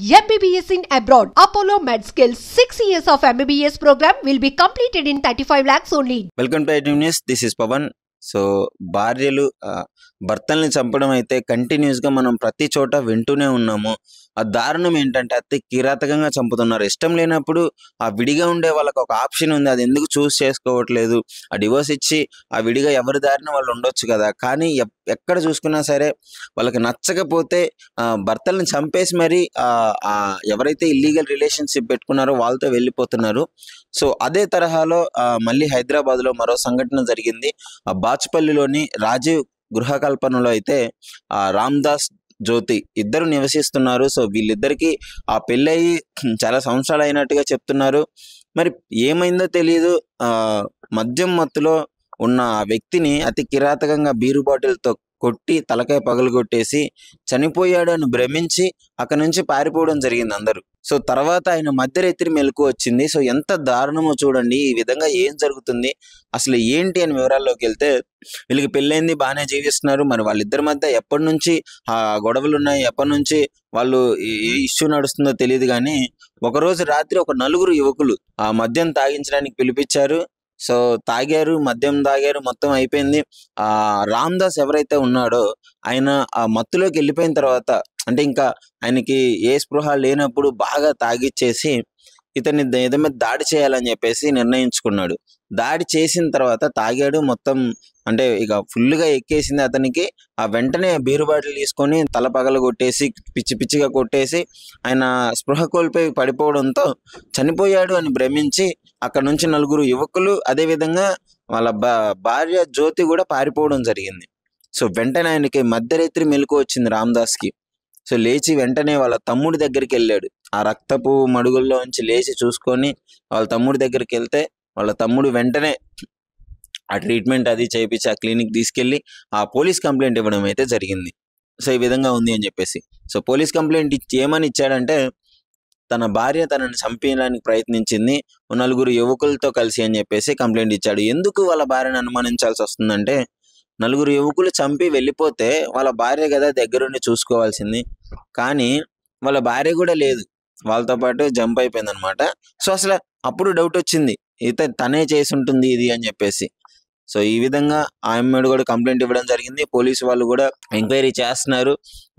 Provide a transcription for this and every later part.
MBBS in abroad. Apollo MedSkill 6 years of MBBS program will be completed in 35 lakhs only. Welcome to IT news. This is Pavan. So భార్యలు భర్తల్ని చంపడం అయితే continuous గా మనం ప్రతి చోట వింటూనే ఉన్నాము. ఆ దారుణం ఏంటంటే అతి కిరాతకంగా చంపుతున్నారు. ఇష్టం లేనప్పుడు ఆ విడిగా ఉండే వాళ్ళకి ఒక ఆప్షన్ ఉంది, అది ఎందుకు చూస్ చేసుకోవట్లేదు? ఆ డివోర్స్ ఇచ్చి ఆ విడిగా ఎవరి దారిన వాళ్ళు ఉండొచ్చు కదా. కానీ ఎక్కడ చూసుకున్నా సరే వాళ్ళకి నచ్చకపోతే భర్తల్ని చంపేసి మరి ఎవరైతే ఇల్లీగల్ రిలేషన్షిప్ పెట్టుకున్నారో వాళ్ళతో వెళ్ళిపోతున్నారు. సో అదే తరహాలో మళ్ళీ హైదరాబాద్లో మరో సంఘటన జరిగింది. బాచుపల్లిలోని రాజీవ్ గృహకల్పనలో అయితే రామ్దాస్ జ్యోతి ఇద్దరు నివసిస్తున్నారు. సో వీళ్ళిద్దరికి ఆ పెళ్ళయి చాలా సంవత్సరాలు అయినట్టుగా చెప్తున్నారు. మరి ఏమైందో తెలియదు, మద్యం మత్తులో ఉన్న వ్యక్తిని అతి కిరాతకంగా బీరు బాటిల్తో కొట్టి తలకాయ పగలగొట్టేసి చనిపోయాడు అని భ్రమించి అక్కడి నుంచి పారిపోవడం జరిగింది అందరూ. సో తర్వాత ఆయన మధ్యరాత్రి మెలకు వచ్చింది. సో ఎంత దారుణమో చూడండి. ఈ విధంగా ఏం జరుగుతుంది, అసలు ఏంటి అని వివరాల్లోకి వెళ్తే, వీళ్ళకి పెళ్ళైంది, బాగానే జీవిస్తున్నారు. మరి వాళ్ళిద్దరి మధ్య ఎప్పటి నుంచి ఆ గొడవలు ఉన్నాయి, ఎప్పటి నుంచి వాళ్ళు ఏ ఇష్యూ నడుస్తుందో తెలియదు. కానీ ఒకరోజు రాత్రి ఒక నలుగురు యువకులు ఆ మద్యం తాగించడానికి పిలిపించారు. సో తాగారు, మద్యం తాగారు, మొత్తం అయిపోయింది. రామ్దాస్ ఎవరైతే ఉన్నాడో ఆయన ఆ మత్తులోకి వెళ్ళిపోయిన తర్వాత, అంటే ఇంకా ఆయనకి ఏ స్పృహ లేనప్పుడు బాగా తాగిచ్చేసి ఇతన్ని ఏదో మీద దాడి చేయాలని చెప్పేసి నిర్ణయించుకున్నాడు. దాడి చేసిన తర్వాత తాగాడు మొత్తం, అంటే ఇక ఫుల్గా ఎక్కేసింది అతనికి. ఆ వెంటనే బీరు బాటిల్ తీసుకొని తల పగల కొట్టేసి పిచ్చి పిచ్చిగా కొట్టేసి ఆయన స్పృహ కోల్పోయి పడిపోవడంతో చనిపోయాడు అని భ్రమించి అక్కడ నుంచి నలుగురు యువకులు, అదేవిధంగా వాళ్ళ భార్య జ్యోతి కూడా పారిపోవడం జరిగింది. సో వెంటనే ఆయనకి మధ్యరాత్రి మెలకు వచ్చింది రామ్దాస్కి. సో లేచి వెంటనే వాళ్ళ తమ్ముడి దగ్గరికి వెళ్ళాడు. ఆ రక్తపు మడుగుల్లో నుంచి లేచి చూసుకొని వాళ్ళ తమ్ముడి దగ్గరికి వెళ్తే వాళ్ళ తమ్ముడు వెంటనే ఆ ట్రీట్మెంట్ అది చేయించి ఆ క్లినిక్ తీసుకెళ్ళి ఆ పోలీస్ కంప్లైంట్ ఇవ్వడం అయితే జరిగింది. సో ఈ విధంగా ఉంది అని చెప్పేసి. సో పోలీస్ కంప్లైంట్ ఏమని ఇచ్చాడంటే, తన భార్య తనని చంపేయడానికి ప్రయత్నించింది నలుగురు యువకులతో కలిసి అని చెప్పేసి కంప్లైంట్ ఇచ్చాడు. ఎందుకు వాళ్ళ భార్యను అనుమానించాల్సి వస్తుందంటే, నలుగురు యువకులు చంపి వెళ్ళిపోతే వాళ్ళ భార్య కదా దగ్గరుండి చూసుకోవాల్సింది. కానీ వాళ్ళ భార్య కూడా లేదు, వాళ్ళతో పాటు జంప్ అయిపోయింది అనమాట. సో అసలు అప్పుడు డౌట్ వచ్చింది, తనే చేసి ఉంటుంది ఇది అని చెప్పేసి. సో ఈ విధంగా ఆమె కూడా కంప్లైంట్ ఇవ్వడం జరిగింది. పోలీసు వాళ్ళు కూడా ఎంక్వైరీ చేస్తున్నారు.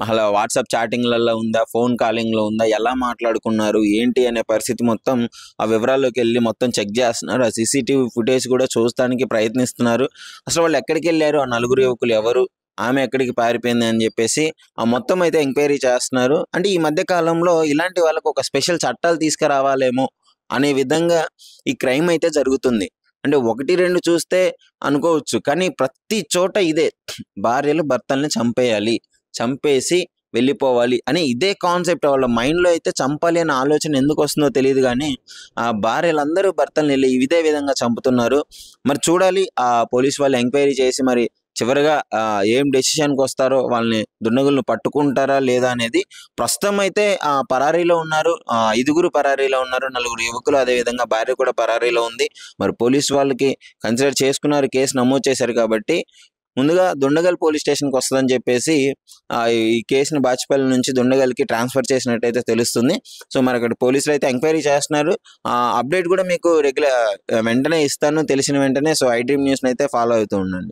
అలా వాట్సాప్ చాటింగ్లలో ఉందా, ఫోన్ కాలింగ్లో ఉందా, ఎలా మాట్లాడుకున్నారు ఏంటి అనే పరిస్థితి మొత్తం ఆ వివరాల్లోకి వెళ్ళి మొత్తం చెక్ చేస్తున్నారు. ఆ సీసీటీవీ ఫుటేజ్ కూడా చూడటానికి ప్రయత్నిస్తున్నారు. అసలు వాళ్ళు ఎక్కడికి వెళ్ళారు, ఆ నలుగురు యువకులు ఎవరు, ఆమె ఎక్కడికి పారిపోయింది అని చెప్పేసి ఆ మొత్తం అయితే ఎంక్వైరీ చేస్తున్నారు. అంటే ఈ మధ్య కాలంలో ఇలాంటి వాళ్ళకు ఒక స్పెషల్ చట్టాలు తీసుకురావాలేమో అనే విధంగా ఈ క్రైమ్ అయితే జరుగుతుంది. అంటే 1-2 చూస్తే అనుకోవచ్చు, కానీ ప్రతి చోట ఇదే, భార్యలు భర్తల్ని చంపేయాలి, చంపేసి వెళ్ళిపోవాలి అని ఇదే కాన్సెప్ట్. వాళ్ళ మైండ్లో అయితే చంపాలి అనే ఆలోచన ఎందుకు వస్తుందో తెలియదు. కానీ ఆ భార్యలందరూ భర్తల్ని వెళ్ళి ఇదే విధంగా చంపుతున్నారు. మరి చూడాలి, ఆ పోలీస్ వాళ్ళు ఎంక్వైరీ చేసి మరి చివరిగా ఏం డెసిషన్కి వస్తారో, వాళ్ళని దుండగులను పట్టుకుంటారా లేదా అనేది. ప్రస్తుతం అయితే పరారీలో ఉన్నారు, 5గురు పరారీలో ఉన్నారు, 4 యువకులు, అదేవిధంగా భార్య కూడా పరారీలో ఉంది. మరి పోలీసు వాళ్ళకి కన్సిడర్ చేసుకున్నారు, కేసు నమోదు చేశారు. కాబట్టి ముందుగా దుండగల్ పోలీస్ స్టేషన్కి వస్తుందని చెప్పేసి ఈ కేసుని బాచుపల్లి నుంచి దుండగల్కి ట్రాన్స్ఫర్ చేసినట్టయితే తెలుస్తుంది. సో మరి అక్కడ పోలీసులు అయితే ఎంక్వైరీ చేస్తున్నారు. అప్డేట్ కూడా మీకు వెంటనే ఇస్తాను తెలిసిన వెంటనే. సో ఐటీ న్యూస్ని అయితే ఫాలో అవుతూ ఉండండి.